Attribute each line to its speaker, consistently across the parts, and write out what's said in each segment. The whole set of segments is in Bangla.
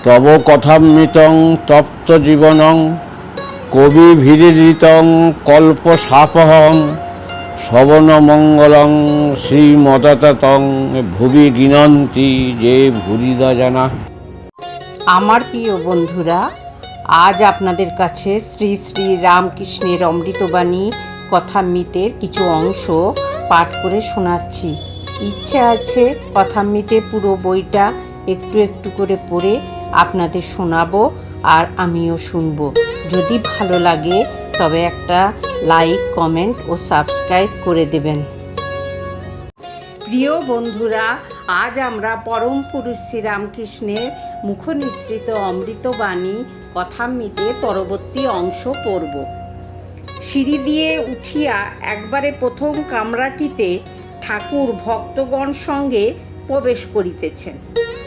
Speaker 1: তব কথামৃতং তপ্ত জীবনং কবিভিরিদিতং কল্পসাপহং শ্রবণমঙ্গলং শ্রীমদততং ভুবি গিনন্তি যে ভুরিদা জানা।
Speaker 2: আমার প্রিয় বন্ধুরা, আজ আপনাদের কাছে শ্রী শ্রী রামকৃষ্ণের অমৃতবাণী কথামৃতের কিছু অংশ পাঠ করে শোনাচ্ছি। ইচ্ছে আছে কথামৃতে পুরো বইটা একটু একটু করে পড়ে আপনাদের শোনাবো আর আমিও শুনবো। যদি ভালো লাগে তবে একটা লাইক, কমেন্ট ও সাবস্ক্রাইব করে দেবেন। প্রিয় বন্ধুরা, আজ আমরা পরম পুরুষ শ্রীরামকৃষ্ণের মুখনিসৃত অমৃতবাণী কথামৃতের পরবর্তী অংশ পড়ব। সিঁড়ি দিয়ে উঠিয়া একবারে প্রথম কামরাটিতে ঠাকুর ভক্তগণ সঙ্গে প্রবেশ করিতেছেন।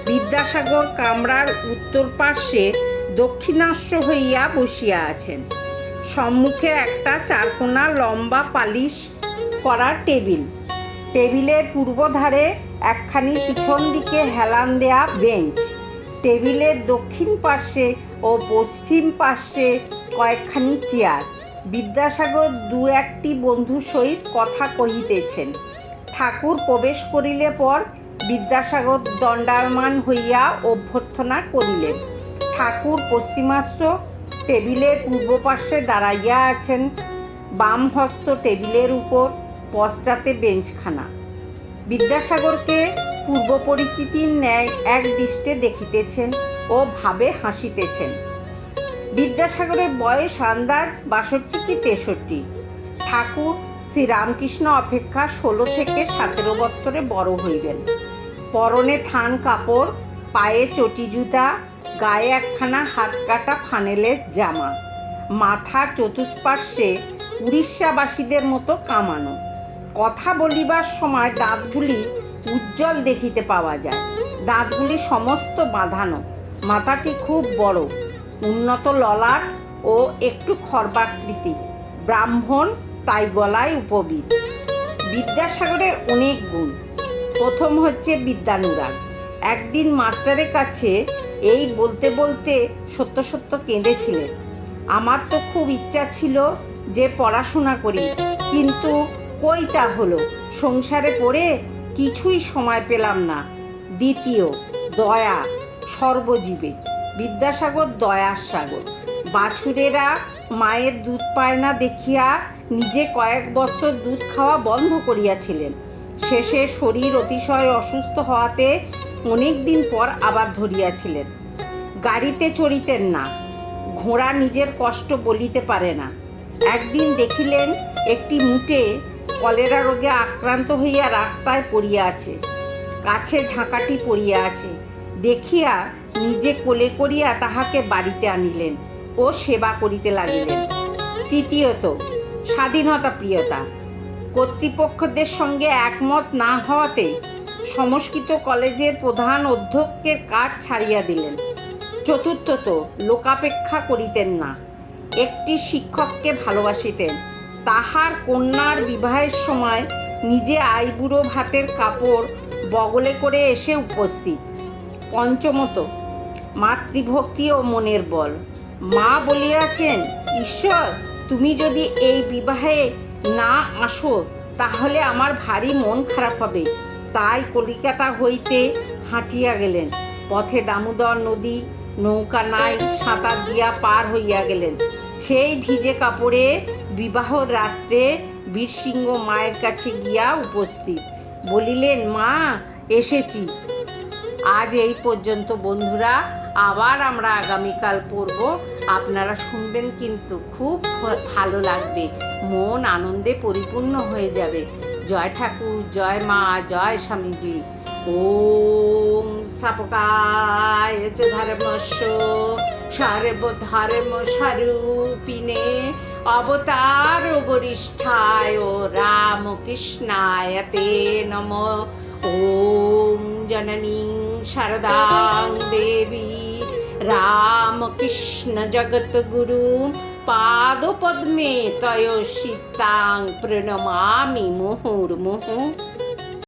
Speaker 2: বিদ্যাসাগর কামরার উত্তর পার্শ্বে দক্ষিণাস্য হইয়া বসিয়া আছেন। সম্মুখে একটা চারকোনা লম্বা পালিশ করা টেবিল, টেবিলের পূর্বধারে একখানি পিছন দিকে হেলান দেয়া বেঞ্চ, টেবিলের দক্ষিণ পার্শ্বে ও পশ্চিম পার্শ্বে কয়েকখানি চেয়ার। বিদ্যাসাগর দু একটি বন্ধুর সহিত কথা কহিতেছেন। ঠাকুর প্রবেশ করিলে পর বিদ্যাসাগর দণ্ডায়মান হইয়া অভ্যর্থনা করিলেন। ঠাকুর পশ্চিমাস্য টেবিলের পূর্ব পার্শ্বে দাঁড়াইয়া আছেন, বাম হস্ত টেবিলের উপর, পশ্চাতে বেঞ্চখানা। বিদ্যাসাগরকে পূর্ব পরিচিতির ন্যায় এক দৃষ্টে দেখিতেছেন ও ভাবে হাসিতেছেন। বিদ্যাসাগরের বয়স আন্দাজ 62 কি 63। ঠাকুর শ্রীরামকৃষ্ণ অপেক্ষা 16 থেকে 17 বৎসরে বড় হইবেন। পরনে থান কাপড়, পায়ে চটি জুতা, গায়ে একখানা হাতকাটা ফানেলের জামা, মাথার চতুষ্পার্শ্বে উড়িষ্যাবাসীদের মতো কামানো। কথা বলিবার সময় দাঁতগুলি উজ্জ্বল দেখিতে পাওয়া যায়। দাঁতগুলি সমস্ত বাঁধানো। মাথাটি খুব বড়, উন্নত ললাট ও একটু খর্বাকৃতি। ব্রাহ্মণ, তাই গলায় উপবীত। বিদ্যাসাগরের অনেক গুণ। প্রথম হচ্ছে বিদ্যানুরাগ। একদিন মাস্টারের কাছে এই বলতে বলতে সত্য সত্য কেঁদেছিলেন। আমার তো খুব ইচ্ছা ছিল যে পড়াশোনা করি, কিন্তু কই তা হলো, সংসারে পড়ে কিছুই সময় পেলাম না। দ্বিতীয়, দয়া সর্বজীবে। বিদ্যাসাগর দয়ার সাগর। বাছুরেরা মায়ের দুধ পায় না দেখিয়া নিজে কয়েক বছর দুধ খাওয়া বন্ধ করিয়াছিলেন। শেষে শরীর অতিশয় অসুস্থ হওয়াতে অনেক দিন পর আবার ধরিয়াছিলেন। গাড়িতে চড়িতেন না, ঘোড়া নিজের কষ্ট বলিতে পারে না। একদিন দেখিলেন একটি মুটে কলেরা রোগে আক্রান্ত হইয়া রাস্তায় পড়িয়া আছে, কাছে ঝাঁকাটি পড়িয়া আছে। দেখিয়া নিজে কোলে করিয়া তাহাকে বাড়িতে আনিলেন ও সেবা করিতে লাগিলেন। তৃতীয়ত, স্বাধীনতা প্রিয়তা। কর্তৃপক্ষদের সঙ্গে একমত না হওয়াতে সংস্কৃত কলেজের প্রধান অধ্যক্ষের কাজ ছাড়িয়া দিলেন। চতুর্থত, লোকাপেক্ষা করিতেন না। একটি শিক্ষককে ভালোবাসিতেন। তাহার কন্যার বিবাহের সময় নিজে আইবুড়ো ভাতের কাপড় বগলে করে এসে উপস্থিত। পঞ্চমত, মাতৃভক্তি ও মনের বল। মা বলিয়াছেন, ঈশ্বর, তুমি যদি এই বিবাহে না আসো তাহলে আমার ভারী মন খারাপ হবে। তাই কলিকাতা হইতে হাঁটিয়া গেলেন। পথে দামোদর নদী, নৌকা নাই, সাঁতার দিয়া পার হইয়া গেলেন। সেই ভিজে কাপড়ে বিবাহ রাত্রে বীরসিংহ মায়ের কাছে গিয়া উপস্থিত। বলিলেন, মা, এসেছি। আজ এই পর্যন্ত বন্ধুরা, আবার আমরা আগামীকাল পড়ব। আপনারা শুনবেন, কিন্তু খুব ভালো লাগবে, মন আনন্দে পরিপূর্ণ হয়ে যাবে। জয় ঠাকুর, জয় মা, জয় স্বামীজি। ওম স্থাপকায় চ ধর্মস্য সর্বধর্ম স্বরূপিণে অবতার বরিষ্ঠায় রামকৃষ্ণায় তে নমঃ। ওম জননী শারদাং দেবী রামকৃষ্ণ জগৎগুরু পাদপদ্মে তয়োষিতাং প্রণমামি মুহুর্মুহুঃ।